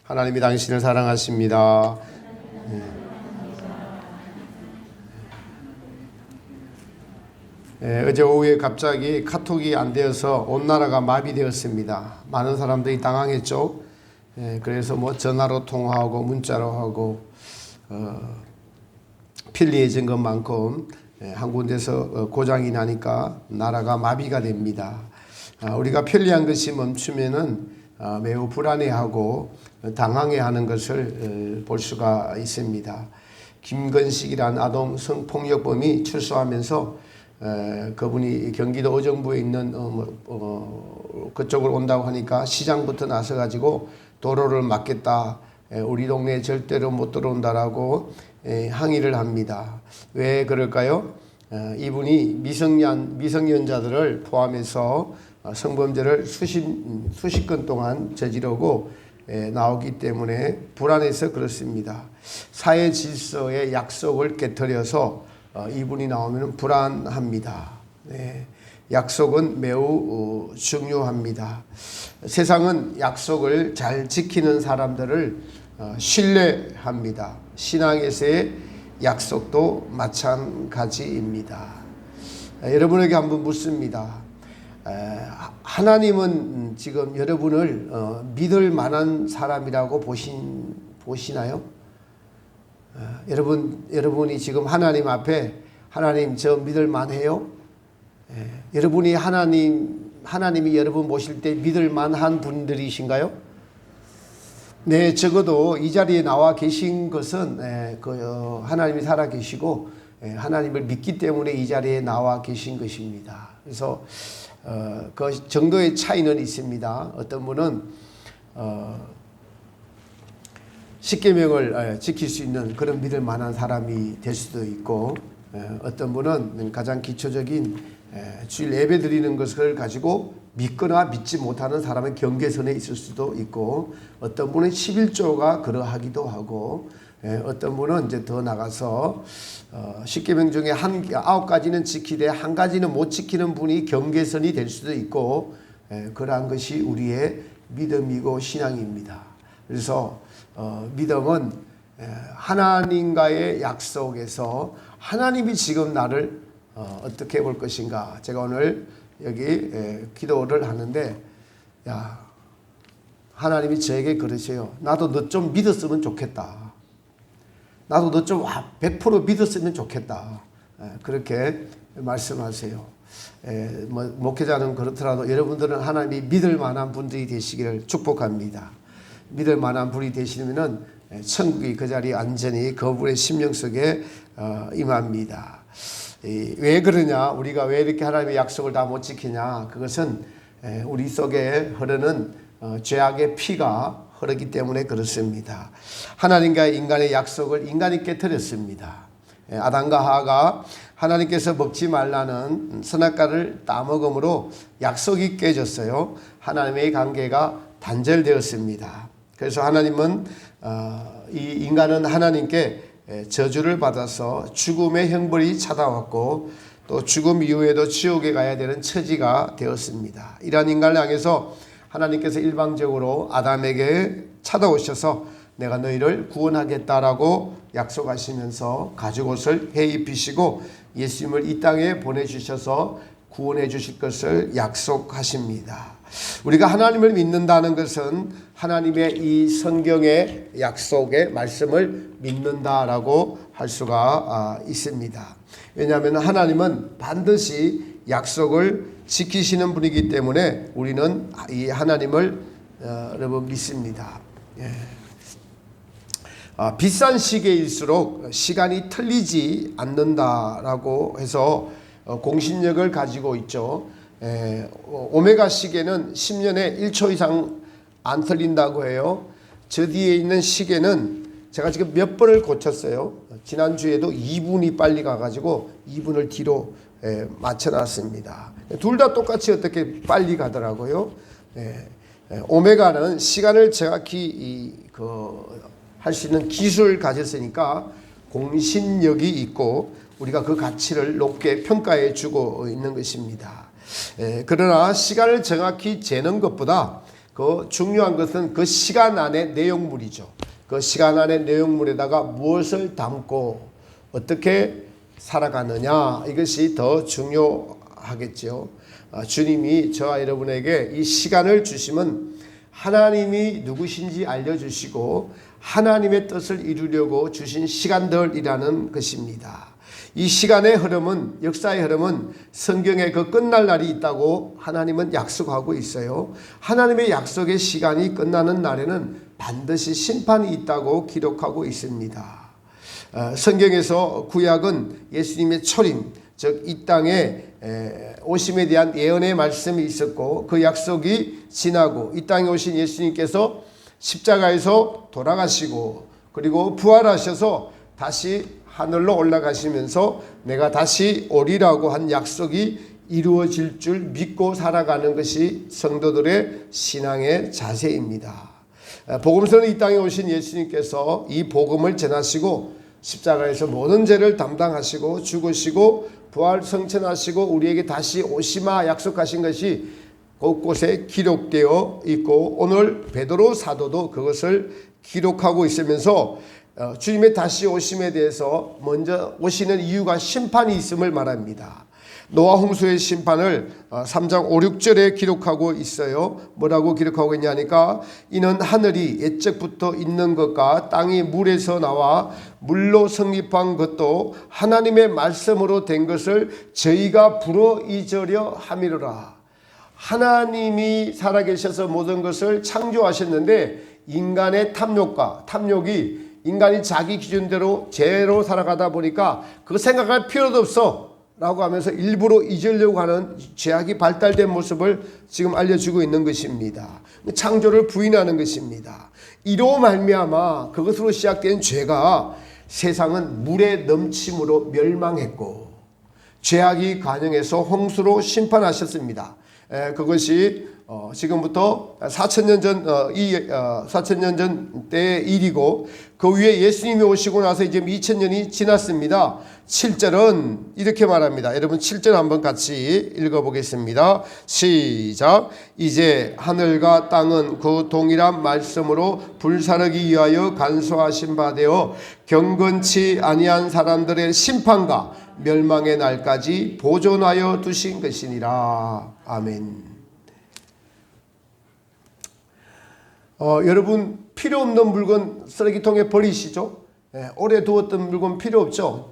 하나님이 당신을 사랑하십니다. 어제 오후에 갑자기 카톡이 안 되어서 온 나라가 마비되었습니다. 많은 사람들이 당황했죠. 그래서 뭐 전화로 통화하고 문자로 하고 편리해진 것만큼 한 군데서 고장이 나니까 나라가 마비가 됩니다. 우리가 편리한 것이 멈추면은 매우 불안해하고 당황해하는 것을 볼 수가 있습니다. 김건식이라는 아동 성폭력범이 출소하면서 그분이 경기도 의정부에 있는 그쪽으로 온다고 하니까 시장부터 나서 가지고 도로를 막겠다, 우리 동네에 절대로 못 들어온다라고 항의를 합니다. 왜 그럴까요? 이분이 미성년자들을 포함해서 성범죄를 수십 건 동안 저지르고 나오기 때문에 불안해서 그렇습니다. 사회 질서의 약속을 깨트려서 이분이 나오면 불안합니다. 약속은 매우 중요합니다. 세상은 약속을 잘 지키는 사람들을 신뢰합니다. 신앙에서의 약속도 마찬가지입니다. 여러분에게 한번 묻습니다. 하나님은 지금 여러분을 믿을 만한 사람이라고 보시나요? 여러분이 지금 하나님 앞에 하나님 저 믿을 만해요? 여러분이 하나님이 여러분 모실 때 믿을 만한 분들이신가요? 네, 적어도 이 자리에 나와 계신 것은 하나님이 살아 계시고 하나님을 믿기 때문에 이 자리에 나와 계신 것입니다. 그래서 그 정도의 차이는 있습니다. 어떤 분은 십계명을 지킬 수 있는 그런 믿을 만한 사람이 될 수도 있고, 어떤 분은 가장 기초적인 주일 예배 드리는 것을 가지고 믿거나 믿지 못하는 사람의 경계선에 있을 수도 있고, 어떤 분은 11조가 그러하기도 하고, 어떤 분은 이제 더 나가서 십계명 중에 9가지는 지키되 한 가지는 못 지키는 분이 경계선이 될 수도 있고, 그러한 것이 우리의 믿음이고 신앙입니다. 그래서 믿음은 하나님과의 약속에서 하나님이 지금 나를 어떻게 볼 것인가. 제가 오늘 여기 기도를 하는데, 야, 하나님이 저에게 그러세요. 나도 너 좀 믿었으면 좋겠다. 나도 너 좀 100% 믿었으면 좋겠다. 그렇게 말씀하세요. 목회자는 그렇더라도 여러분들은 하나님이 믿을 만한 분들이 되시기를 축복합니다. 믿을 만한 분이 되시면은 천국이 그 자리에 안전히 그분의 심령 속에 임합니다. 왜 그러냐? 우리가 왜 이렇게 하나님의 약속을 다 못 지키냐? 그것은 우리 속에 흐르는 죄악의 피가 흐르기 때문에 그렇습니다. 하나님과 인간의 약속을 인간이 깨뜨렸습니다. 아담과 하와가 하나님께서 먹지 말라는 선악과를 따먹음으로 약속이 깨졌어요. 하나님의 관계가 단절되었습니다. 그래서 하나님은 이 인간은 하나님께 저주를 받아서 죽음의 형벌이 찾아왔고, 또 죽음 이후에도 지옥에 가야 되는 처지가 되었습니다. 이러한 인간을 향해서 하나님께서 일방적으로 아담에게 찾아오셔서 내가 너희를 구원하겠다라고 약속하시면서 가죽옷을 해입히시고 예수님을 이 땅에 보내주셔서 구원해 주실 것을 약속하십니다. 우리가 하나님을 믿는다는 것은 하나님의 이 성경의 약속의 말씀을 믿는다라고 할 수가 있습니다. 왜냐하면 하나님은 반드시 약속을 지키시는 분이기 때문에 우리는 이 하나님을 여러분 믿습니다. 비싼 시계일수록 시간이 틀리지 않는다라고 해서 공신력을 가지고 있죠. 오메가 시계는 10년에 1초 이상 안 틀린다고 해요. 저 뒤에 있는 시계는 제가 지금 몇 번을 고쳤어요. 지난주에도 2분이 빨리 가가지고 2분을 뒤로 맞춰놨습니다. 둘 다 똑같이 어떻게 빨리 가더라고요. 오메가는 시간을 정확히 할 수 있는 기술을 가졌으니까 공신력이 있고 우리가 그 가치를 높게 평가해 주고 있는 것입니다. 그러나 시간을 정확히 재는 것보다 그 중요한 것은 그 시간 안의 내용물이죠. 그 시간 안의 내용물에다가 무엇을 담고 어떻게 살아가느냐, 이것이 더 중요하겠죠. 주님이 저와 여러분에게 이 시간을 주시면 하나님이 누구신지 알려주시고 하나님의 뜻을 이루려고 주신 시간들이라는 것입니다. 이 시간의 흐름은, 역사의 흐름은 성경에 그 끝날 날이 있다고 하나님은 약속하고 있어요. 하나님의 약속의 시간이 끝나는 날에는 반드시 심판이 있다고 기록하고 있습니다. 성경에서 구약은 예수님의 초림, 즉 이 땅에 오심에 대한 예언의 말씀이 있었고 그 약속이 지나고 이 땅에 오신 예수님께서 십자가에서 돌아가시고 그리고 부활하셔서 다시 하늘로 올라가시면서 내가 다시 오리라고 한 약속이 이루어질 줄 믿고 살아가는 것이 성도들의 신앙의 자세입니다. 복음서는 이 땅에 오신 예수님께서 이 복음을 전하시고 십자가에서 모든 죄를 담당하시고 죽으시고 부활 성천하시고 우리에게 다시 오시마 약속하신 것이 곳곳에 기록되어 있고 오늘 베드로 사도도 그것을 기록하고 있으면서 주님의 다시 오심에 대해서 먼저 오시는 이유가 심판이 있음을 말합니다. 노아 홍수의 심판을 3장 5, 6절에 기록하고 있어요. 뭐라고 기록하고 있냐니까 이는 하늘이 옛적부터 있는 것과 땅이 물에서 나와 물로 성립한 것도 하나님의 말씀으로 된 것을 저희가 불어 잊으려 함이로라. 하나님이 살아계셔서 모든 것을 창조하셨는데 인간의 탐욕이 인간이 자기 기준대로 죄로 살아가다 보니까 그거 생각할 필요도 없어 라고 하면서 일부러 잊으려고 하는 죄악이 발달된 모습을 지금 알려주고 있는 것입니다. 창조를 부인하는 것입니다. 이로 말미암아 그것으로 시작된 죄가 세상은 물의 넘침으로 멸망했고 죄악이 간영해서 홍수로 심판하셨습니다. 그것이 지금부터 4,000년 전 4,000년 전 때의 일이고 그 위에 예수님이 오시고 나서 이제 2,000년이 지났습니다. 7절은 이렇게 말합니다. 여러분 7절 한번 같이 읽어보겠습니다. 시작. 이제 하늘과 땅은 그 동일한 말씀으로 불사르기 위하여 간수하신 바 되어 경건치 아니한 사람들의 심판과 멸망의 날까지 보존하여 두신 것이니라. 아멘. 여러분 필요 없는 물건 쓰레기통에 버리시죠? 오래 두었던 물건 필요 없죠?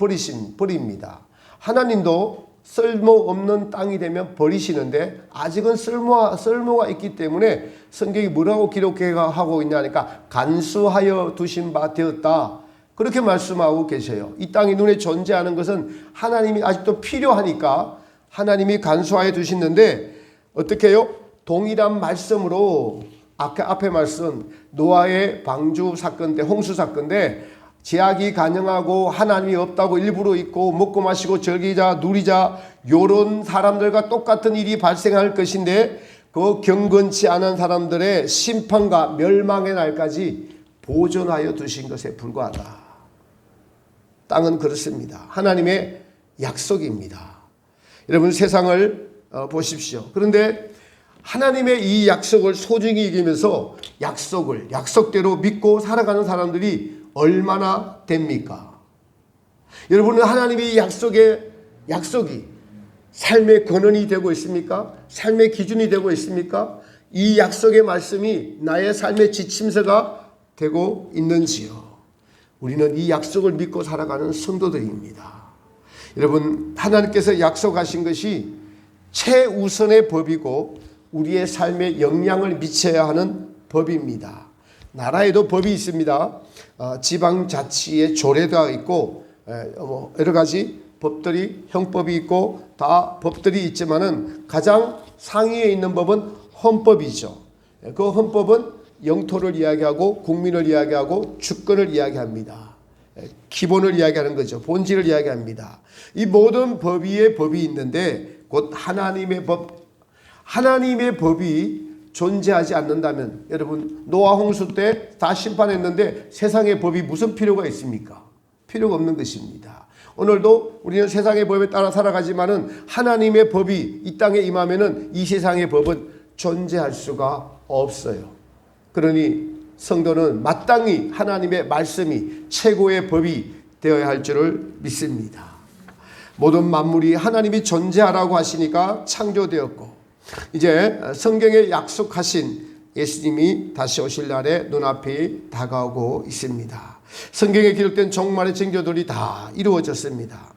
버립니다. 하나님도 쓸모없는 땅이 되면 버리시는데 아직은 쓸모가 있기 때문에 성경이 뭐라고 기록하고 있냐니까 간수하여 두신 바 되었다. 그렇게 말씀하고 계셔요. 이 땅이 눈에 존재하는 것은 하나님이 아직도 필요하니까 하나님이 간수하여 두시는데 어떻게 해요? 동일한 말씀으로 아까 앞에 말씀 노아의 방주 사건 때 홍수 사건 때 제약이 간영하고 하나님이 없다고 일부러 있고 먹고 마시고 즐기자 누리자 요런 사람들과 똑같은 일이 발생할 것인데 그 경건치 않은 사람들의 심판과 멸망의 날까지 보존하여 두신 것에 불과하다. 땅은 그렇습니다. 하나님의 약속입니다. 여러분 세상을 보십시오. 그런데 하나님의 이 약속을 소중히 여기면서 약속대로 믿고 살아가는 사람들이 얼마나 됩니까? 여러분은 하나님의 약속이 삶의 근원이 되고 있습니까? 삶의 기준이 되고 있습니까? 이 약속의 말씀이 나의 삶의 지침서가 되고 있는지요? 우리는 이 약속을 믿고 살아가는 성도들입니다. 여러분 하나님께서 약속하신 것이 최우선의 법이고 우리의 삶에 영향을 미쳐야 하는 법입니다. 나라에도 법이 있습니다. 지방자치의 조례가 있고 여러 가지 법들이 형법이 있고 다 법들이 있지만은 가장 상위에 있는 법은 헌법이죠. 그 헌법은 영토를 이야기하고 국민을 이야기하고 주권을 이야기합니다. 기본을 이야기하는 거죠. 본질을 이야기합니다. 이 모든 법 위에 법이 있는데 곧 하나님의 법이 존재하지 않는다면 여러분 노아 홍수 때 다 심판했는데 세상의 법이 무슨 필요가 있습니까? 필요가 없는 것입니다. 오늘도 우리는 세상의 법에 따라 살아가지만은 하나님의 법이 이 땅에 임하면은 이 세상의 법은 존재할 수가 없어요. 그러니 성도는 마땅히 하나님의 말씀이 최고의 법이 되어야 할 줄을 믿습니다. 모든 만물이 하나님이 존재하라고 하시니까 창조되었고, 이제 성경에 약속하신 예수님이 다시 오실 날에 눈앞이 다가오고 있습니다. 성경에 기록된 종말의 징조들이 다 이루어졌습니다.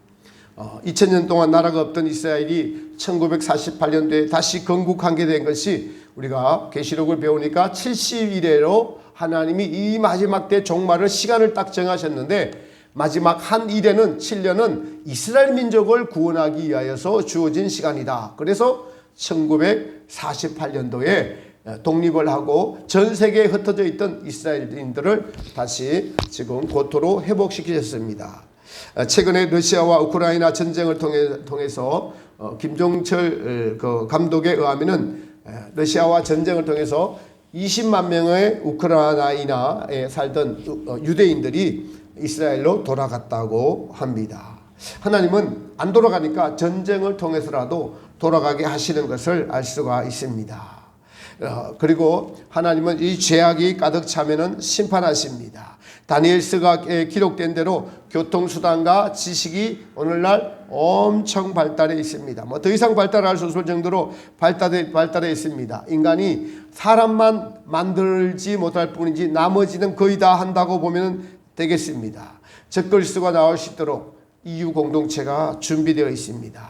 2000년 동안 나라가 없던 이스라엘이 1948년도에 다시 건국하게 된 것이 우리가 계시록을 배우니까 70일에로 하나님이 이 마지막 때 종말을 시간을 딱 정하셨는데, 마지막 한 일에는 7년은 이스라엘 민족을 구원하기 위하여서 주어진 시간이다. 그래서 1948년도에 독립을 하고 전 세계에 흩어져 있던 이스라엘인들을 다시 지금 고토로 회복시키셨습니다. 최근에 러시아와 우크라이나 전쟁을 통해서 김종철 감독에 의하면은 러시아와 전쟁을 통해서 20만 명의 우크라이나에 살던 유대인들이 이스라엘로 돌아갔다고 합니다. 하나님은 안 돌아가니까 전쟁을 통해서라도 돌아가게 하시는 것을 알 수가 있습니다. 그리고 하나님은 이 죄악이 가득 차면은 심판하십니다. 다니엘서가 기록된 대로 교통수단과 지식이 오늘날 엄청 발달해 있습니다. 더 이상 발달할 수 없을 정도로 발달해 있습니다. 인간이 사람만 만들지 못할 뿐이지 나머지는 거의 다 한다고 보면 되겠습니다. 적글수가 나올 수 있도록 인류 공동체가 준비되어 있습니다.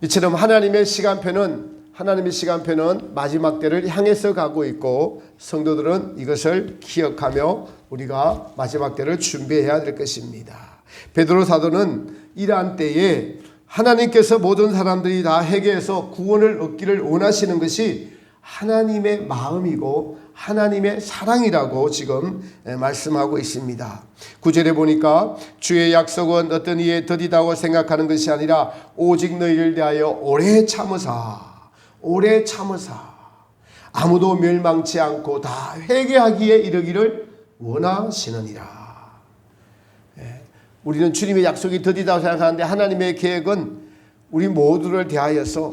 이처럼 하나님의 시간표는 마지막 때를 향해서 가고 있고, 성도들은 이것을 기억하며 우리가 마지막 때를 준비해야 될 것입니다. 베드로 사도는 이러한 때에 하나님께서 모든 사람들이 다 회개해서 구원을 얻기를 원하시는 것이 하나님의 마음이고 하나님의 사랑이라고 지금 말씀하고 있습니다. 9절에 보니까 주의 약속은 어떤 이에 더디다고 생각하는 것이 아니라 오직 너희를 대하여 오래 참으사 아무도 멸망치 않고 다 회개하기에 이르기를 원하시느니라. 우리는 주님의 약속이 더디다고 생각하는데 하나님의 계획은 우리 모두를 대하여서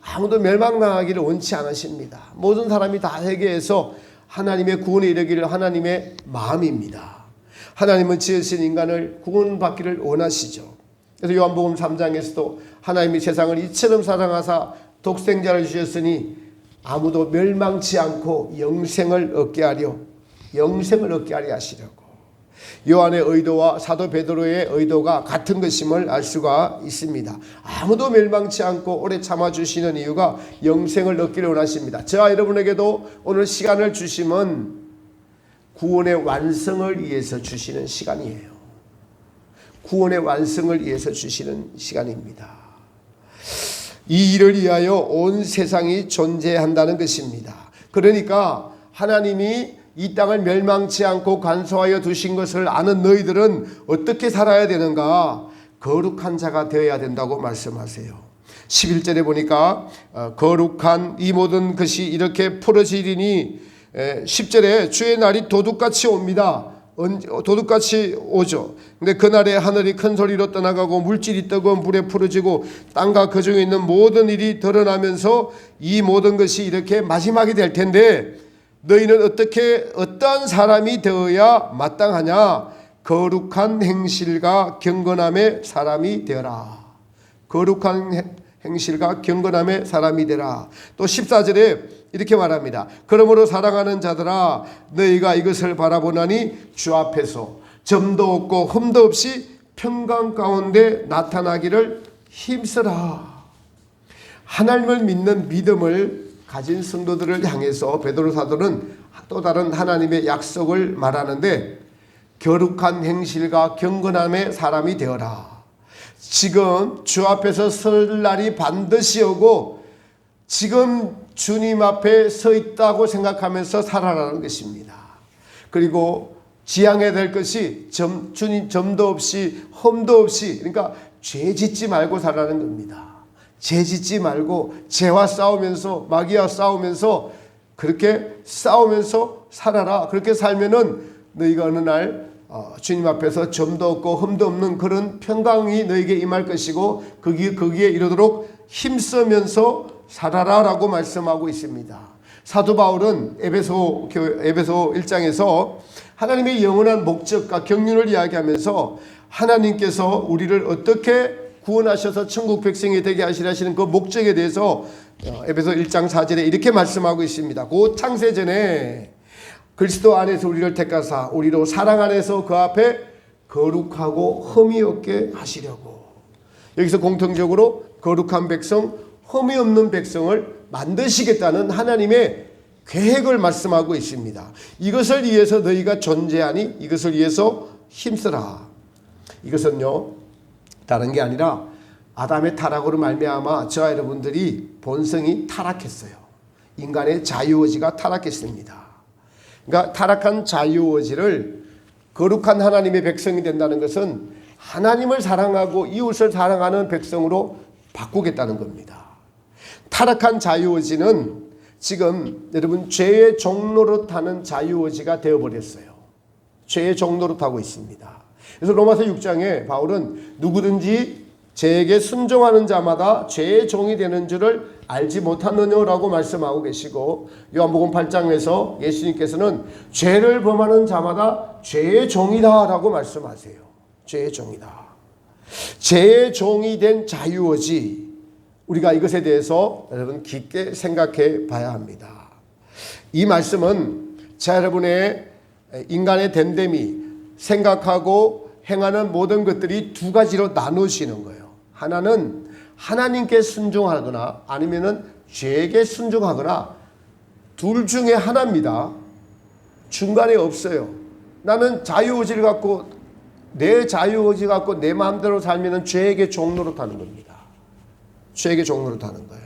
아무도 멸망당하기를 원치 않으십니다. 모든 사람이 다 회개해서 하나님의 구원에 이르기를 하나님의 마음입니다. 하나님은 지으신 인간을 구원받기를 원하시죠. 그래서 요한복음 3장에서도 하나님이 세상을 이처럼 사랑하사 독생자를 주셨으니 아무도 멸망치 않고 영생을 얻게 하려 하시려고. 요한의 의도와 사도 베드로의 의도가 같은 것임을 알 수가 있습니다. 아무도 멸망치 않고 오래 참아주시는 이유가 영생을 얻기를 원하십니다. 저와 여러분에게도 오늘 시간을 주심은 구원의 완성을 위해서 주시는 시간이에요. 구원의 완성을 위해서 주시는 시간입니다. 이 일을 위하여 온 세상이 존재한다는 것입니다. 그러니까 하나님이 이 땅을 멸망치 않고 간소하여 두신 것을 아는 너희들은 어떻게 살아야 되는가? 거룩한 자가 되어야 된다고 말씀하세요. 11절에 보니까 거룩한 이 모든 것이 이렇게 풀어지리니 10절에 주의 날이 도둑같이 옵니다. 도둑같이 오죠. 근데 그날에 하늘이 큰 소리로 떠나가고 물질이 뜨거운 불에 풀어지고 땅과 그 중에 있는 모든 일이 드러나면서 이 모든 것이 이렇게 마지막이 될 텐데, 너희는 어떠한 사람이 되어야 마땅하냐? 거룩한 행실과 경건함의 사람이 되어라. 거룩한 행실과 경건함의 사람이 되라. 또 14절에 이렇게 말합니다. 그러므로 사랑하는 자들아, 너희가 이것을 바라보나니 주 앞에서 점도 없고 흠도 없이 평강 가운데 나타나기를 힘쓰라. 하나님을 믿는 믿음을 가진 성도들을 향해서 베드로 사도는 또 다른 하나님의 약속을 말하는데, 거룩한 행실과 경건함의 사람이 되어라. 지금 주 앞에서 설 날이 반드시 오고 지금 주님 앞에 서 있다고 생각하면서 살아라는 것입니다. 그리고 지향해야 될 것이 주님 점도 없이 흠도 없이, 그러니까 죄 짓지 말고 살아라는 겁니다. 죄 짓지 말고 죄와 싸우면서, 마귀와 싸우면서, 그렇게 싸우면서 살아라. 그렇게 살면은 너희가 어느 날 주님 앞에서 점도 없고 흠도 없는 그런 평강이 너에게 임할 것이고 거기에 이르도록 힘쓰면서 살아라 라고 말씀하고 있습니다. 사도 바울은 에베소 1장에서 하나님의 영원한 목적과 경륜을 이야기하면서 하나님께서 우리를 어떻게 구원하셔서 천국 백성이 되게 하시는 그 목적에 대해서 에베소 1장 4절에 이렇게 말씀하고 있습니다. 곧 창세전에 그리스도 안에서 우리를 택하사 우리로 사랑 안에서 그 앞에 거룩하고 흠이 없게 하시려고. 여기서 공통적으로 거룩한 백성, 흠이 없는 백성을 만드시겠다는 하나님의 계획을 말씀하고 있습니다. 이것을 위해서 너희가 존재하니 이것을 위해서 힘쓰라. 이것은요 다른 게 아니라 아담의 타락으로 말미암아 저와 여러분들이 본성이 타락했어요. 인간의 자유의지가 타락했습니다. 그러니까 타락한 자유의지를 거룩한 하나님의 백성이 된다는 것은 하나님을 사랑하고 이웃을 사랑하는 백성으로 바꾸겠다는 겁니다. 타락한 자유의지는 지금 여러분 죄의 종노릇하는 자유의지가 되어버렸어요. 죄의 종노릇하고 있습니다. 그래서 로마서 6장에 바울은 누구든지 죄에게 순종하는 자마다 죄의 종이 되는 줄을 알지 못하느냐라고 말씀하고 계시고, 요한복음 8장에서 예수님께서는 죄를 범하는 자마다 죄의 종이다라고 말씀하세요. 죄의 종이다. 죄의 종이 된 자유의지, 우리가 이것에 대해서 여러분 깊게 생각해 봐야 합니다. 이 말씀은 자 여러분의 인간의 됨됨이 생각하고 행하는 모든 것들이 두 가지로 나누시는 거예요. 하나는 하나님께 순종하거나 아니면은 죄에게 순종하거나, 둘 중에 하나입니다. 중간에 없어요. 나는 자유의지를 갖고 내 자유의지 갖고 내 마음대로 살면은 죄에게 종노릇하는 겁니다. 죄에게 종노릇하는 거예요.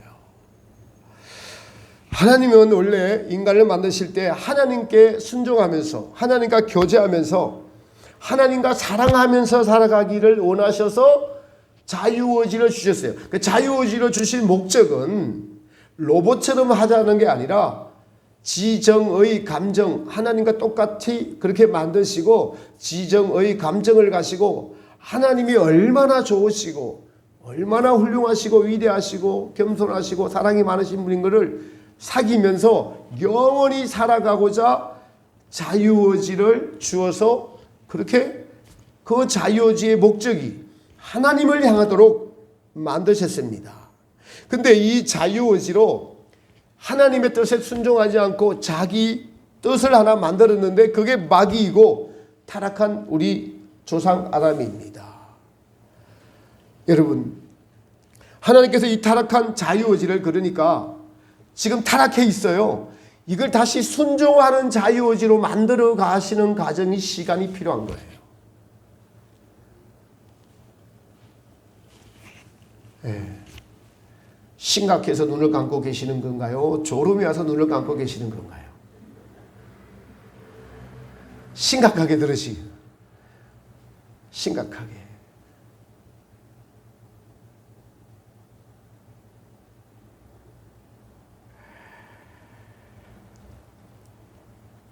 하나님은 원래 인간을 만드실 때 하나님께 순종하면서 하나님과 교제하면서 하나님과 사랑하면서 살아가기를 원하셔서 자유의지를 주셨어요. 그 자유의지를 주신 목적은 로봇처럼 하자는 게 아니라 지정의 감정, 하나님과 똑같이 그렇게 만드시고 지정의 감정을 가시고 하나님이 얼마나 좋으시고 얼마나 훌륭하시고 위대하시고 겸손하시고 사랑이 많으신 분인 것을 사귀면서 영원히 살아가고자 자유의지를 주어서 그렇게 그 자유의지의 목적이 하나님을 향하도록 만드셨습니다. 근데 이 자유의지로 하나님의 뜻에 순종하지 않고 자기 뜻을 하나 만들었는데 그게 마귀이고 타락한 우리 조상 아담입니다. 여러분, 하나님께서 이 타락한 자유의지를 그러니까 지금 타락해 있어요. 이걸 다시 순종하는 자유의지로 만들어 가시는 과정이 시간이 필요한 거예요. 심각해서 눈을 감고 계시는 건가요? 졸음이 와서 눈을 감고 계시는 건가요? 심각하게 들으시. 심각하게.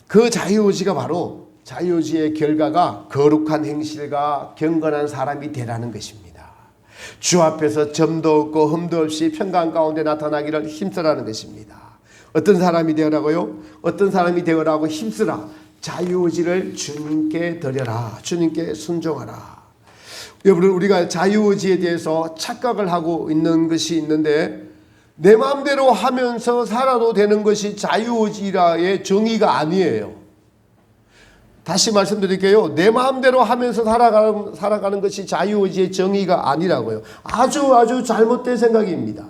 그 자유의지가 바로 자유의지의 결과가 거룩한 행실과 경건한 사람이 되라는 것입니다. 주 앞에서 점도 없고 흠도 없이 평강 가운데 나타나기를 힘쓰라는 것입니다. 어떤 사람이 되어라고요? 어떤 사람이 되어라고 힘쓰라. 자유의지를 주님께 드려라. 주님께 순종하라. 여러분, 우리가 자유의지에 대해서 착각을 하고 있는 것이 있는데, 내 마음대로 하면서 살아도 되는 것이 자유의지라의 정의가 아니에요. 다시 말씀드릴게요. 내 마음대로 하면서 살아가는 것이 자유의지의 정의가 아니라고요. 아주 잘못된 생각입니다.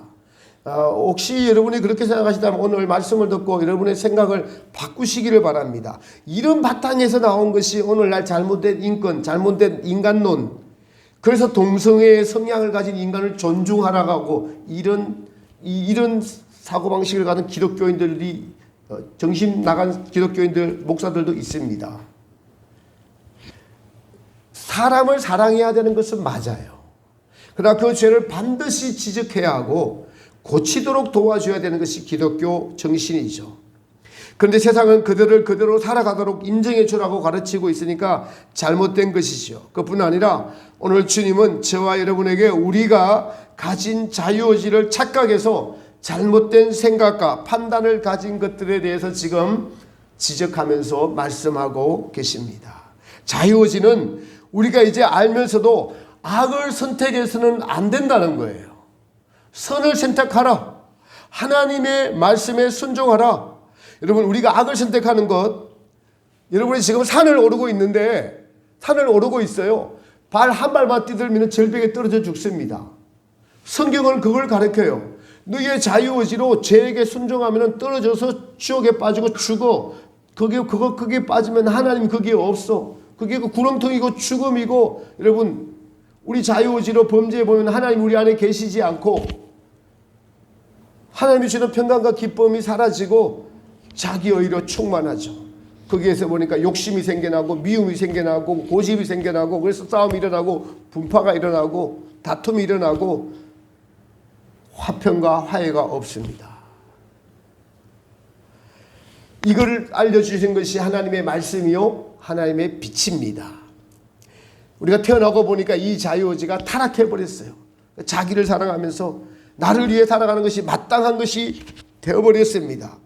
혹시 여러분이 그렇게 생각하시다면 오늘 말씀을 듣고 여러분의 생각을 바꾸시기를 바랍니다. 이런 바탕에서 나온 것이 오늘날 잘못된 인권, 잘못된 인간론, 그래서 동성애의 성향을 가진 인간을 존중하라고 하고 이런 사고방식을 가진 기독교인들이 정신 나간 기독교인들 목사들도 있습니다. 사람을 사랑해야 되는 것은 맞아요. 그러나 그 죄를 반드시 지적해야 하고 고치도록 도와줘야 되는 것이 기독교 정신이죠. 그런데 세상은 그들을 그대로 살아가도록 인정해 주라고 가르치고 있으니까 잘못된 것이죠. 그뿐 아니라 오늘 주님은 저와 여러분에게 우리가 가진 자유의지를 착각해서 잘못된 생각과 판단을 가진 것들에 대해서 지금 지적하면서 말씀하고 계십니다. 자유의지는 우리가 이제 알면서도 악을 선택해서는 안 된다는 거예요. 선을 선택하라. 하나님의 말씀에 순종하라. 여러분, 우리가 악을 선택하는 것, 여러분이 지금 산을 오르고 있는데, 산을 오르고 있어요. 발 한 발만 뛰들면 절벽에 떨어져 죽습니다. 성경은 그걸 가르쳐요. 너희의 자유의지로 죄에게 순종하면 떨어져서 지옥에 빠지고 죽어. 거기에 빠지면 하나님 거기에 없어. 그게 그 구렁텅이고 죽음이고. 여러분, 우리 자유의지로 범죄해 보면 하나님 우리 안에 계시지 않고 하나님이 주는 평강과 기쁨이 사라지고 자기 의로 충만하죠. 거기에서 보니까 욕심이 생겨나고 미움이 생겨나고 고집이 생겨나고, 그래서 싸움이 일어나고 분파가 일어나고 다툼이 일어나고 화평과 화해가 없습니다. 이걸 알려주신 것이 하나님의 말씀이요 하나님의 빛입니다. 우리가 태어나고 보니까 이 자유의지가 타락해버렸어요. 자기를 사랑하면서 나를 위해 살아가는 것이 마땅한 것이 되어버렸습니다.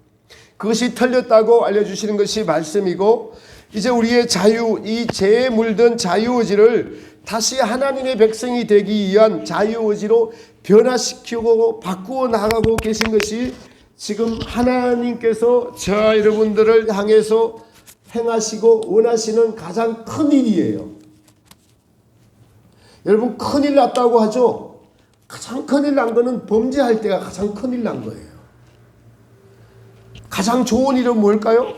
그것이 틀렸다고 알려주시는 것이 말씀이고, 이제 우리의 자유, 이 죄에 물든 자유의지를 다시 하나님의 백성이 되기 위한 자유의지로 변화시키고 바꾸어 나가고 계신 것이 지금 하나님께서 저와 여러분들을 향해서 행하시고 원하시는 가장 큰 일이에요. 여러분, 큰일 났다고 하죠. 가장 큰일 난 거는 범죄할 때가 가장 큰일 난 거예요. 가장 좋은 일은 뭘까요?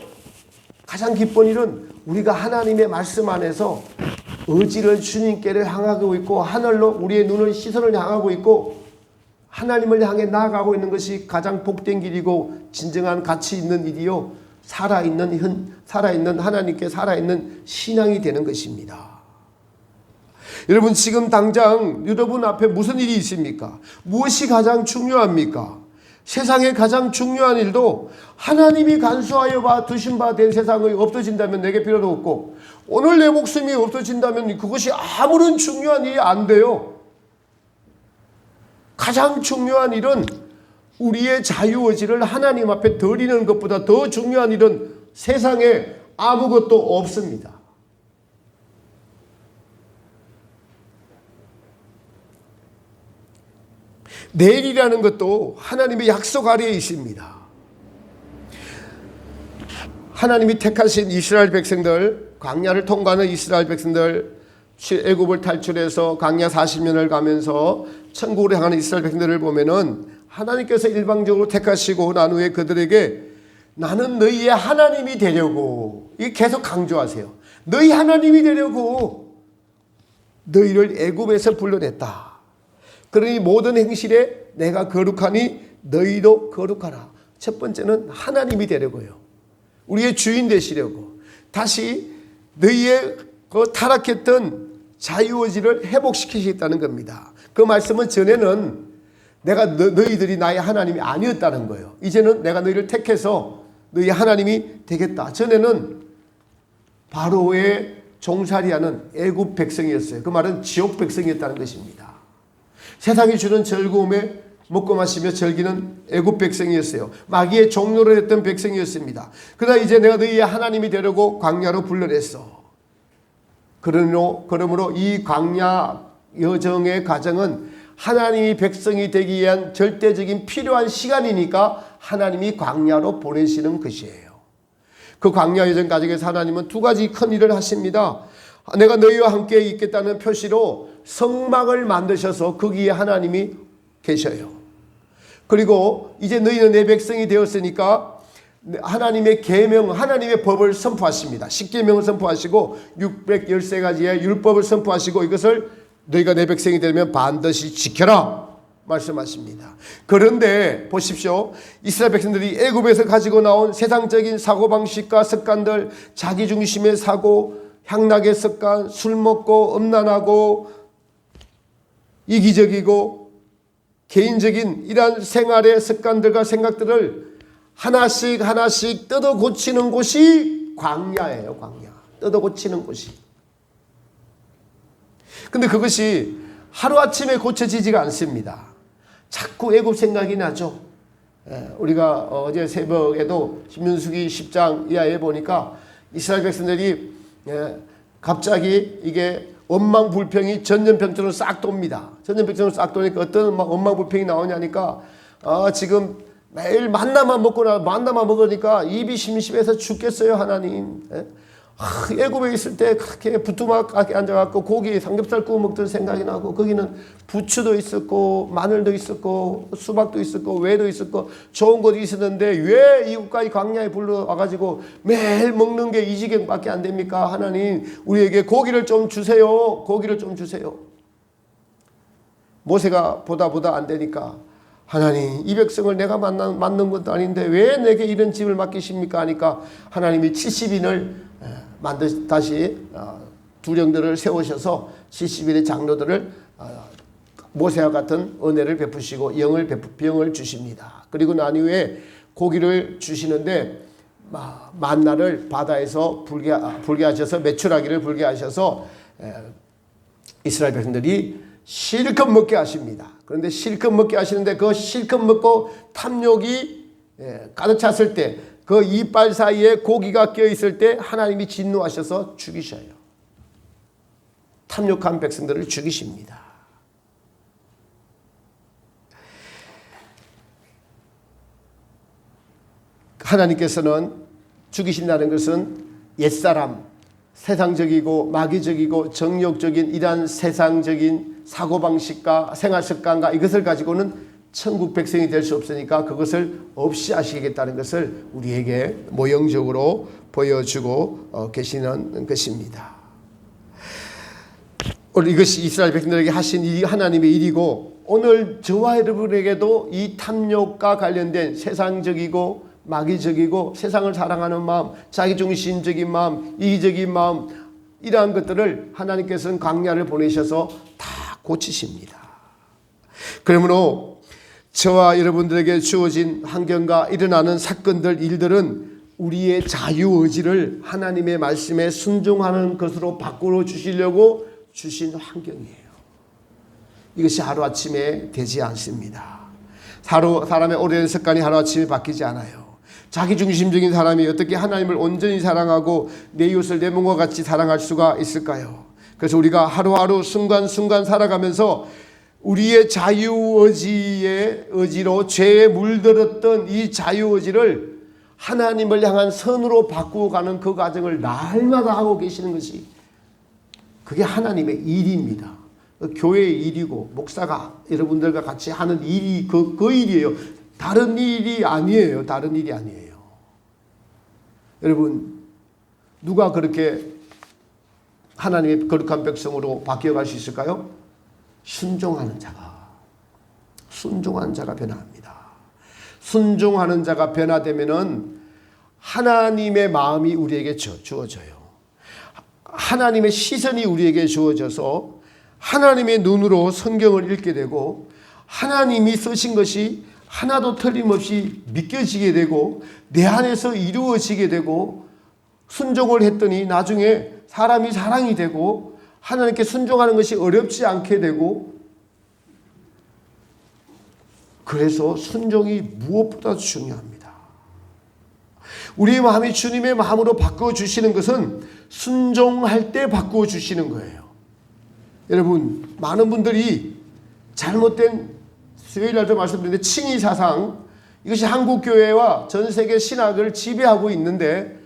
가장 기쁜 일은 우리가 하나님의 말씀 안에서 의지를 주님께를 향하고 있고 하늘로 우리의 눈을 시선을 향하고 있고 하나님을 향해 나아가고 있는 것이 가장 복된 길이고 진정한 가치 있는 일이요 살아있는 하나님께 살아있는 신앙이 되는 것입니다. 여러분, 지금 당장 여러분 앞에 무슨 일이 있습니까? 무엇이 가장 중요합니까? 세상의 가장 중요한 일도 하나님이 간수하여 두신 바 된 세상이 없어진다면 내게 필요도 없고, 오늘 내 목숨이 없어진다면 그것이 아무런 중요한 일이 안 돼요. 가장 중요한 일은 우리의 자유의지를 하나님 앞에 드리는 것보다 더 중요한 일은 세상에 아무것도 없습니다. 내일이라는 것도 하나님의 약속 아래에 있습니다. 하나님이 택하신 이스라엘 백성들, 광야를 통과하는 이스라엘 백성들, 애굽을 탈출해서 광야 40년을 가면서 천국으로 향하는 이스라엘 백성들을 보면은 하나님께서 일방적으로 택하시고 난 후에 그들에게 나는 너희의 하나님이 되려고, 이게 계속 강조하세요. 너희 하나님이 되려고 너희를 애굽에서 불러냈다. 그러니 모든 행실에 내가 거룩하니 너희도 거룩하라. 첫 번째는 하나님이 되려고요. 우리의 주인 되시려고. 다시 너희의 그 타락했던 자유의지를 회복시키시겠다는 겁니다. 그 말씀은 전에는 내가 너희들이 나의 하나님이 아니었다는 거예요. 이제는 내가 너희를 택해서 너희 하나님이 되겠다. 전에는 바로의 종살이하는 애굽 백성이었어요. 그 말은 지옥 백성이었다는 것입니다. 세상이 주는 즐거움에 먹고 마시며 즐기는 애굽 백성이었어요. 마귀의 종로를 했던 백성이었습니다. 그러나 이제 내가 너희의 하나님이 되려고 광야로 불러냈어. 그러므로 이 광야 여정의 과정은 하나님이 백성이 되기 위한 절대적인 필요한 시간이니까 하나님이 광야로 보내시는 것이에요. 그 광야 여정 과정에서 하나님은 두 가지 큰 일을 하십니다. 내가 너희와 함께 있겠다는 표시로 성막을 만드셔서 거기에 하나님이 계셔요. 그리고 이제 너희는 내 백성이 되었으니까 하나님의 계명, 하나님의 법을 선포하십니다. 십계명을 선포하시고 613가지의 율법을 선포하시고 이것을 너희가 내 백성이 되면 반드시 지켜라 말씀하십니다. 그런데 보십시오. 이스라엘 백성들이 애굽에서 가지고 나온 세상적인 사고방식과 습관들, 자기중심의 사고, 향락의 습관, 술 먹고 음란하고 이기적이고 개인적인 이러한 생활의 습관들과 생각들을 하나씩 뜯어 고치는 곳이 광야예요. 광야. 뜯어 고치는 곳이. 근데 그것이 하루아침에 고쳐지지가 않습니다. 자꾸 애굽 생각이 나죠. 우리가 어제 새벽에도 신명수기 10장 이하에 보니까 이스라엘 백성들이 갑자기 이게 원망불평이 전염병처럼 싹 돕니다. 전염병처럼 싹 도니까 어떤 원망불평이 나오냐니까 지금 매일 만나만 먹으니까 입이 심심해서 죽겠어요 하나님. 애굽에 있을 때 그렇게 부뚜막하게 앉아갖고 고기 삼겹살 구워 먹던 생각이 나고 거기는 부추도 있었고 마늘도 있었고 수박도 있었고 외도 있었고 좋은 것도 있었는데 왜 이웃과 이 광야에 불러와가지고 매일 먹는 게 이 지경밖에 안 됩니까? 하나님 우리에게 고기를 좀 주세요. 고기를 좀 주세요. 모세가 보다 안 되니까 하나님 이 백성을 내가 만난 것도 아닌데 왜 내게 이런 짐을 맡기십니까? 하니까 하나님이 70인을 다시 두령들을 세우셔서 70인의 장로들을 모세와 같은 은혜를 베푸시고 병을 주십니다. 그리고 난 이후에 고기를 주시는데 만나를 바다에서 불게 하셔서 메추라기를 불게 하셔서 이스라엘 백성들이 실컷 먹게 하십니다. 그런데 실컷 먹게 하시는데 그 실컷 먹고 탐욕이 가득 찼을 때 그 이빨 사이에 고기가 껴있을 때 하나님이 진노하셔서 죽이셔요. 탐욕한 백성들을 죽이십니다. 하나님께서는 죽이신다는 것은 옛사람, 세상적이고 마귀적이고 정욕적인 이러한 세상적인 사고방식과 생활습관과 이것을 가지고는 천국 백성이 될 수 없으니까 그것을 없이 하시겠다는 것을 우리에게 모형적으로 보여주고 계시는 것입니다. 오늘 이것이 이스라엘 백성들에게 하신 일이 하나님의 일이고 오늘 저와 여러분에게도 이 탐욕과 관련된 세상적이고 마귀적이고 세상을 사랑하는 마음, 자기중심적인 마음, 이기적인 마음 이러한 것들을 하나님께서는 광야를 보내셔서 다 고치십니다. 그러므로 저와 여러분들에게 주어진 환경과 일어나는 사건들, 일들은 우리의 자유의지를 하나님의 말씀에 순종하는 것으로 바꾸어 주시려고 주신 환경이에요. 이것이 하루아침에 되지 않습니다. 사람의 오랜 습관이 하루아침에 바뀌지 않아요. 자기중심적인 사람이 어떻게 하나님을 온전히 사랑하고 내 이웃을 내 몸과 같이 사랑할 수가 있을까요? 그래서 우리가 하루하루 순간순간 살아가면서 우리의 자유의지의 의지로 죄에 물들었던 이 자유의지를 하나님을 향한 선으로 바꾸어 가는 그 과정을 날마다 하고 계시는 것이 그게 하나님의 일입니다. 교회의 일이고 목사가 여러분들과 같이 하는 일이 그 일이에요. 다른 일이 아니에요. 다른 일이 아니에요. 여러분 누가 그렇게 하나님의 거룩한 백성으로 바뀌어갈 수 있을까요? 순종하는 자가 변화합니다. 순종하는 자가 변화되면은 하나님의 마음이 우리에게 주어져요. 하나님의 시선이 우리에게 주어져서 하나님의 눈으로 성경을 읽게 되고 하나님이 쓰신 것이 하나도 틀림없이 믿겨지게 되고 내 안에서 이루어지게 되고 순종을 했더니 나중에 사람이 사랑이 되고 하나님께 순종하는 것이 어렵지 않게 되고 그래서 순종이 무엇보다도 중요합니다. 우리의 마음이 주님의 마음으로 바꾸어 주시는 것은 순종할 때 바꾸어 주시는 거예요. 여러분 많은 분들이 잘못된 수요일 날도 말씀드렸는데 칭의 사상 이것이 한국 교회와 전 세계 신학을 지배하고 있는데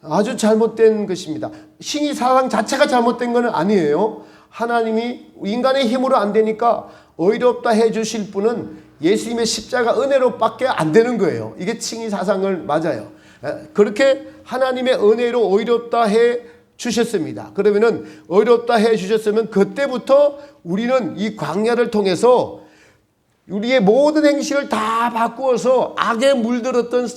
아주 잘못된 것입니다. 칭의 사상 자체가 잘못된 것은 아니에요. 하나님이 인간의 힘으로 안 되니까 의롭다 해 주실 분은 예수님의 십자가 은혜로밖에 안 되는 거예요. 이게 칭의 사상을 맞아요. 그렇게 하나님의 은혜로 의롭다 해 주셨습니다. 그러면은 의롭다 해 주셨으면 그때부터 우리는 이 광야를 통해서 우리의 모든 행실을 다 바꾸어서 악에 물들었던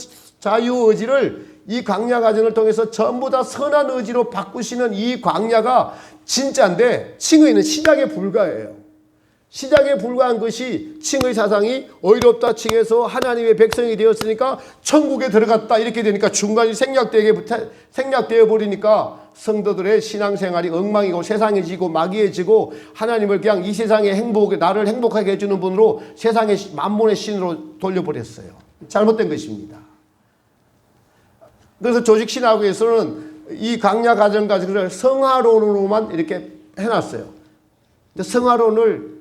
자유의지를 이 광야 과정을 통해서 전부 다 선한 의지로 바꾸시는 이 광야가 진짜인데 칭의는 시작에 불과해요. 시작에 불과한 것이 칭의 사상이 의롭다 칭해서 하나님의 백성이 되었으니까 천국에 들어갔다 이렇게 되니까 중간이 생략되어 버리니까 성도들의 신앙생활이 엉망이고 세상해지고 마귀해지고 하나님을 그냥 이 세상의 나를 행복하게 해주는 분으로 세상의 만몬의 신으로 돌려버렸어요. 잘못된 것입니다. 그래서 조직신학에서는 이 강야 과정까지를 성화론으로만 이렇게 해놨어요. 근데 성화론을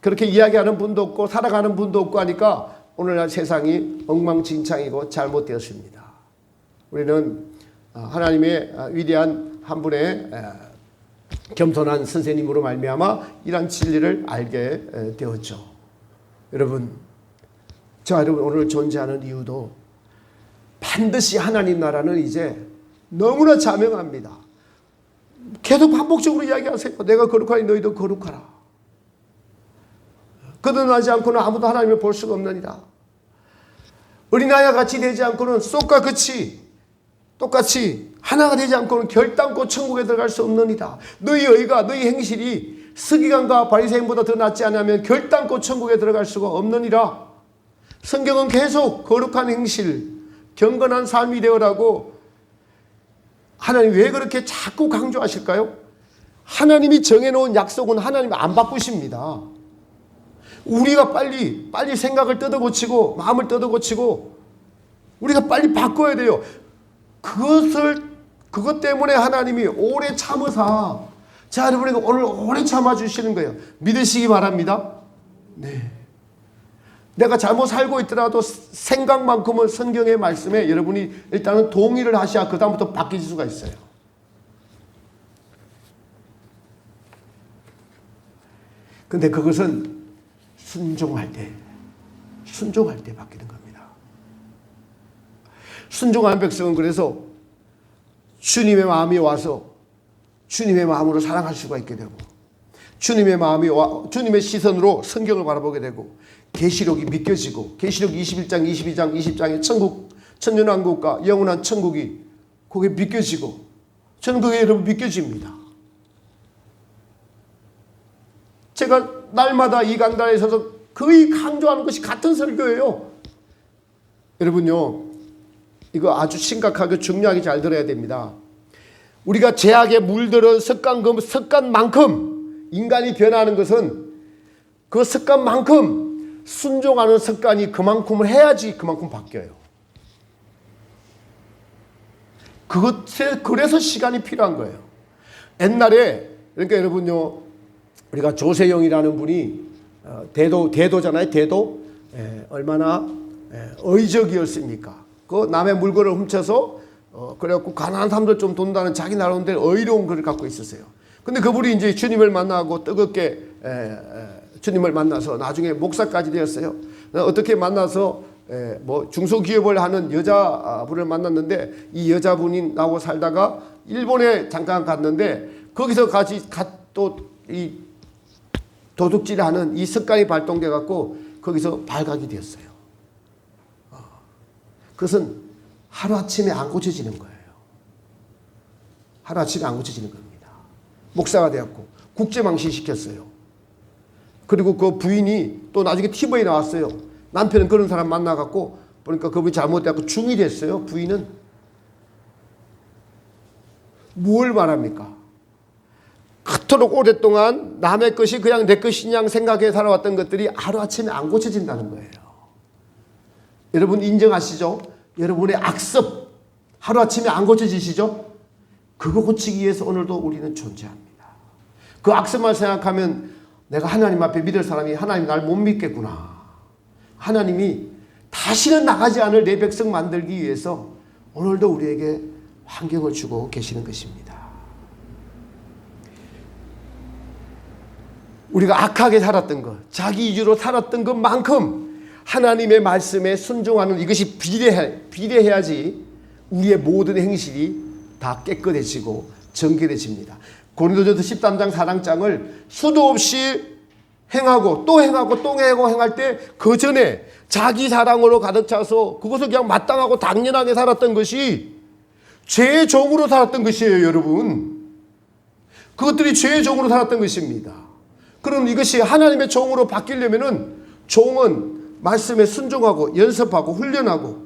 그렇게 이야기하는 분도 없고 살아가는 분도 없고 하니까 오늘날 세상이 엉망진창이고 잘못되었습니다. 우리는 하나님의 위대한 한 분의 겸손한 선생님으로 말미암아 이런 진리를 알게 되었죠. 여러분, 여러분 오늘 존재하는 이유도 반드시 하나님 나라는 이제 너무나 자명합니다. 계속 반복적으로 이야기하세요. 내가 거룩하니 너희도 거룩하라. 거듭나지 않고는 아무도 하나님을 볼 수가 없느니라. 어린아이와 같이 되지 않고는 쏙과 같이 똑같이 하나가 되지 않고는 결단코 천국에 들어갈 수 없느니라. 너희 의가 너희 행실이 서기관과 바리새인보다 더 낫지 않으면 결단코 천국에 들어갈 수가 없느니라. 성경은 계속 거룩한 행실, 경건한 삶이 되어라고 하나님 왜 그렇게 자꾸 강조하실까요? 하나님이 정해놓은 약속은 하나님이 안 바꾸십니다. 우리가 빨리 생각을 뜯어고치고 마음을 뜯어고치고 우리가 빨리 바꿔야 돼요. 그것 때문에 하나님이 오래 참으사 여러분에게 오늘 오래 참아주시는 거예요. 믿으시기 바랍니다. 네. 내가 잘못 살고 있더라도 생각만큼은 성경의 말씀에 여러분이 일단은 동의를 하셔야 그 다음부터 바뀔 수가 있어요. 근데 그것은 순종할 때 바뀌는 겁니다. 순종한 백성은 그래서 주님의 마음이 와서 주님의 마음으로 사랑할 수가 있게 되고 주님의 시선으로 성경을 바라보게 되고 계시록이 믿겨지고 계시록 21장, 22장, 20장의 천국, 천년왕국과 영원한 천국이 그게 믿겨지고 저는 그게 여러분 믿겨집니다. 제가 날마다 이 강단에 서서 거의 강조하는 것이 같은 설교예요. 여러분요, 이거 아주 심각하게 중요하게 잘 들어야 됩니다. 우리가 죄악에 물들은 습관만큼 인간이 변하는 것은 그 습관만큼 순종하는 습관이 그만큼을 해야지 그만큼 바뀌어요. 그래서 시간이 필요한 거예요. 옛날에 그러니까 여러분요, 우리가 조세영이라는 분이 대도잖아요. 대도. 얼마나 의적이었습니까? 그 남의 물건을 훔쳐서 그래갖고 가난한 사람들 좀 돈다는 자기 나라인데 의로운 글을 갖고 있었어요. 근데 그분이 이제 주님을 만나고 뜨겁게 주님을 만나서 나중에 목사까지 되었어요. 어떻게 만나서 뭐 중소기업을 하는 여자분을 만났는데 이 여자분이 나하고 살다가 일본에 잠깐 갔는데 거기서 같이 또 이 도둑질하는 이 습관이 발동돼 갖고 거기서 발각이 되었어요. 그것은 하루아침에 안 고쳐지는 거예요. 하루아침에 안 고쳐지는 겁니다. 목사가 되었고 국제망신 시켰어요. 그리고 그 부인이 또 나중에 TV에 나왔어요. 남편은 그런 사람 만나갖고 보니까 그분이 잘못돼갖고 중이 됐어요. 부인은. 뭘 말합니까? 그토록 오랫동안 남의 것이 그냥 내 것이냐 생각해 살아왔던 것들이 하루아침에 안 고쳐진다는 거예요. 여러분 인정하시죠? 여러분의 악습 하루아침에 안 고쳐지시죠? 그거 고치기 위해서 오늘도 우리는 존재합니다. 그 악습만 생각하면 내가 하나님 앞에 믿을 사람이 하나님 날 못 믿겠구나. 하나님이 다시는 나가지 않을 내 백성 만들기 위해서 오늘도 우리에게 환경을 주고 계시는 것입니다. 우리가 악하게 살았던 것, 자기 위주로 살았던 것만큼 하나님의 말씀에 순종하는 이것이 비례해야지 우리의 모든 행실이 다 깨끗해지고 정결해집니다. 고린도전서 13장 4장을 수도 없이 행하고 또 행하고 또 행할 때 그 전에 자기 사랑으로 가득 차서 그것을 그냥 마땅하고 당연하게 살았던 것이 죄의 종으로 살았던 것이에요, 여러분. 그것들이 죄의 종으로 살았던 것입니다. 그럼 이것이 하나님의 종으로 바뀌려면은 종은 말씀에 순종하고 연습하고 훈련하고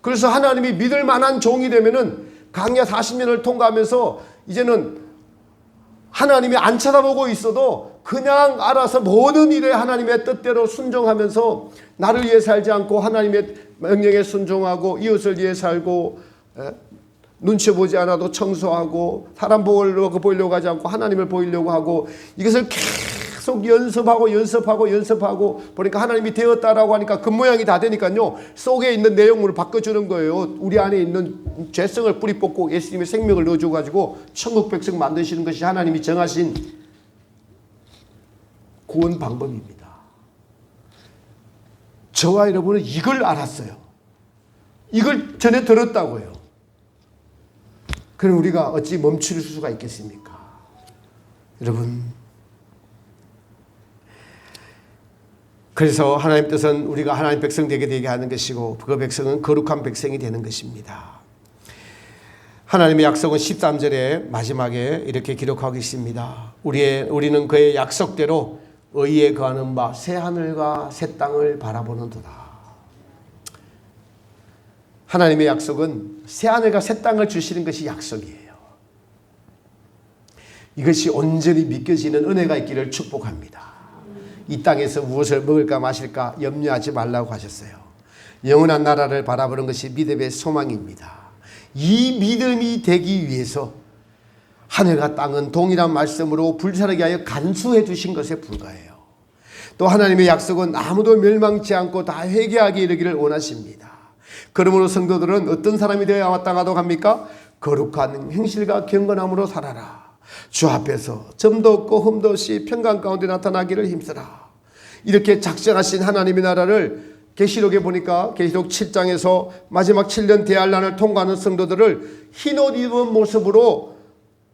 그래서 하나님이 믿을 만한 종이 되면은 강야 40년을 통과하면서 이제는 하나님이 안 쳐다보고 있어도 그냥 알아서 모든 일에 하나님의 뜻대로 순종하면서 나를 위해 살지 않고 하나님의 명령에 순종하고 이웃을 위해 살고 눈치 보지 않아도 청소하고 사람 보이려고 하지 않고 하나님을 보이려고 하고 이것을 계속 연습하고 보니까 하나님이 되었다라고 하니까 그 모양이 다 되니까요. 속에 있는 내용물을 바꿔주는 거예요. 우리 안에 있는 죄성을 뿌리 뽑고 예수님의 생명을 넣어줘 가지고 천국 백성 만드시는 것이 하나님이 정하신 구원 방법입니다. 저와 여러분은 이걸 알았어요. 이걸 전에 들었다고요. 그럼 우리가 어찌 멈출 수가 있겠습니까? 여러분, 그래서 하나님 뜻은 우리가 하나님 백성 되게 하는 것이고 그 백성은 거룩한 백성이 되는 것입니다. 하나님의 약속은 13절에 마지막에 이렇게 기록하고 있습니다. 우리는 그의 약속대로 의에 거하는 바 새 하늘과 새 땅을 바라보는도다. 하나님의 약속은 새 하늘과 새 땅을 주시는 것이 약속이에요. 이것이 온전히 믿겨지는 은혜가 있기를 축복합니다. 이 땅에서 무엇을 먹을까 마실까 염려하지 말라고 하셨어요. 영원한 나라를 바라보는 것이 믿음의 소망입니다. 이 믿음이 되기 위해서 하늘과 땅은 동일한 말씀으로 불사르게 하여 간수해 주신 것에 불과해요. 또 하나님의 약속은 아무도 멸망치 않고 다 회개하게 이르기를 원하십니다. 그러므로 성도들은 어떤 사람이 되어야 마땅하다고 합니까? 거룩한 행실과 경건함으로 살아라. 주 앞에서 점도 없고 흠도 없이 평강 가운데 나타나기를 힘쓰라. 이렇게 작정하신 하나님의 나라를 계시록에 보니까 계시록 7장에서 마지막 7년 대환란을 통과하는 성도들을 흰옷 입은 모습으로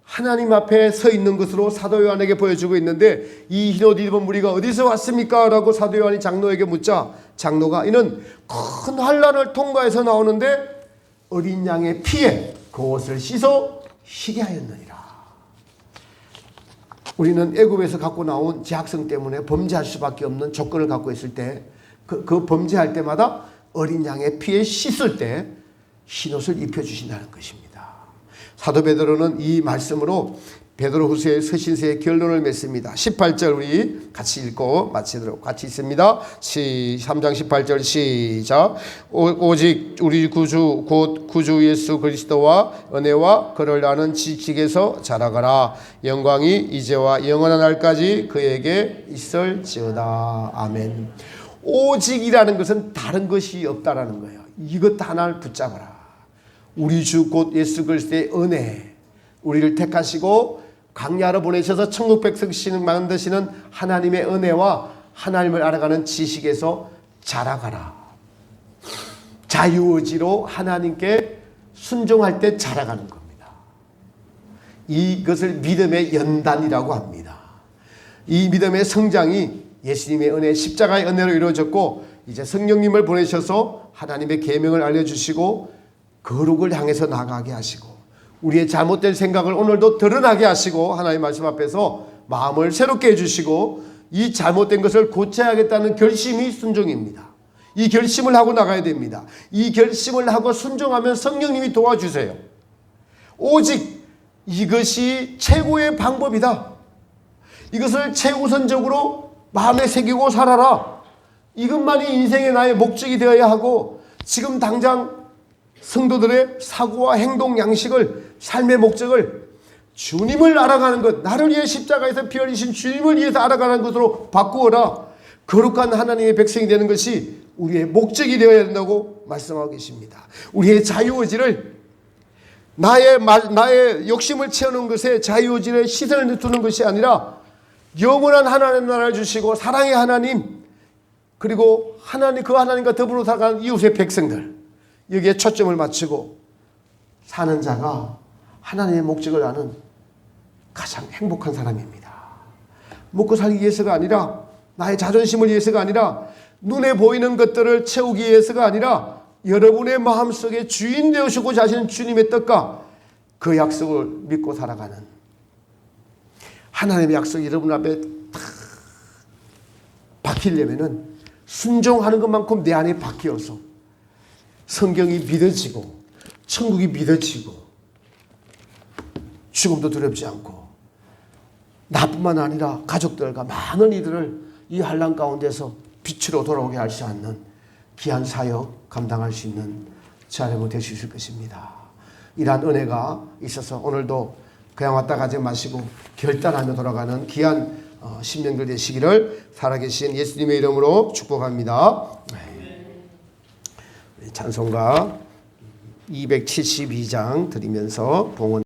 하나님 앞에 서 있는 것으로 사도 요한에게 보여주고 있는데 이 흰옷 입은 무리가 어디서 왔습니까? 라고 사도 요한이 장로에게 묻자 장로가 이는 큰 환란을 통과해서 나오는데 어린 양의 피에 그 옷을 씻어 희게 하였느니라. 우리는 애굽에서 갖고 나온 제약성 때문에 범죄할 수밖에 없는 조건을 갖고 있을 때 그 범죄할 때마다 어린 양의 피에 씻을 때 흰옷을 입혀주신다는 것입니다. 사도 베드로는 이 말씀으로 베드로후서의 서신서의 결론을 맺습니다. 18절 우리 같이 읽고 마치도록 같이 있습니다. 3장 18절 시작. 오직 우리 구주 곧 구주 예수 그리스도와 은혜와 그를 아는 지식에서 자라가라. 영광이 이제와 영원한 날까지 그에게 있을지어다. 아멘. 오직이라는 것은 다른 것이 없다라는 거예요. 이것 하나를 붙잡아라. 우리 주 곧 예수 그리스도의 은혜, 우리를 택하시고 광야로 보내셔서 천국 백성을 만드시는 하나님의 은혜와 하나님을 알아가는 지식에서 자라가라. 자유의지로 하나님께 순종할 때 자라가는 겁니다. 이것을 믿음의 연단이라고 합니다. 이 믿음의 성장이 예수님의 은혜, 십자가의 은혜로 이루어졌고 이제 성령님을 보내셔서 하나님의 계명을 알려주시고 거룩을 향해서 나가게 하시고 우리의 잘못된 생각을 오늘도 드러나게 하시고 하나님의 말씀 앞에서 마음을 새롭게 해주시고 이 잘못된 것을 고쳐야겠다는 결심이 순종입니다. 이 결심을 하고 나가야 됩니다. 이 결심을 하고 순종하면 성령님이 도와주세요. 오직 이것이 최고의 방법이다. 이것을 최우선적으로 마음에 새기고 살아라. 이것만이 인생의 나의 목적이 되어야 하고 지금 당장 성도들의 사고와 행동 양식을 삶의 목적을 주님을 알아가는 것, 나를 위해 십자가에서 피 흘리신 주님을 위해서 알아가는 것으로 바꾸어라. 거룩한 하나님의 백성이 되는 것이 우리의 목적이 되어야 된다고 말씀하고 계십니다. 우리의 자유의지를 나의 욕심을 채우는 것에 자유의지를 시선을 두는 것이 아니라 영원한 하나님 나라를 주시고 사랑의 하나님 그리고 그 하나님과 더불어 살아가는 이웃의 백성들 여기에 초점을 맞추고 사는 자가 하나님의 목적을 아는 가장 행복한 사람입니다. 먹고 살기 위해서가 아니라 나의 자존심을 위해서가 아니라 눈에 보이는 것들을 채우기 위해서가 아니라 여러분의 마음속에 주인 되시고자 하시는 주님의 뜻과 그 약속을 믿고 살아가는 하나님의 약속이 여러분 앞에 탁 박히려면은 순종하는 것만큼 내 안에 박혀서 성경이 믿어지고 천국이 믿어지고 죽음도 두렵지 않고 나뿐만 아니라 가족들과 많은 이들을 이 환난 가운데서 빛으로 돌아오게 할 수 있는 귀한 사역 감당할 수 있는 자녀가 되실 것입니다. 이러한 은혜가 있어서 오늘도 그냥 왔다 가지 마시고 결단하며 돌아가는 귀한 신명들 되시기를 살아계신 예수님의 이름으로 축복합니다. 찬송가 272장 드리면서 봉헌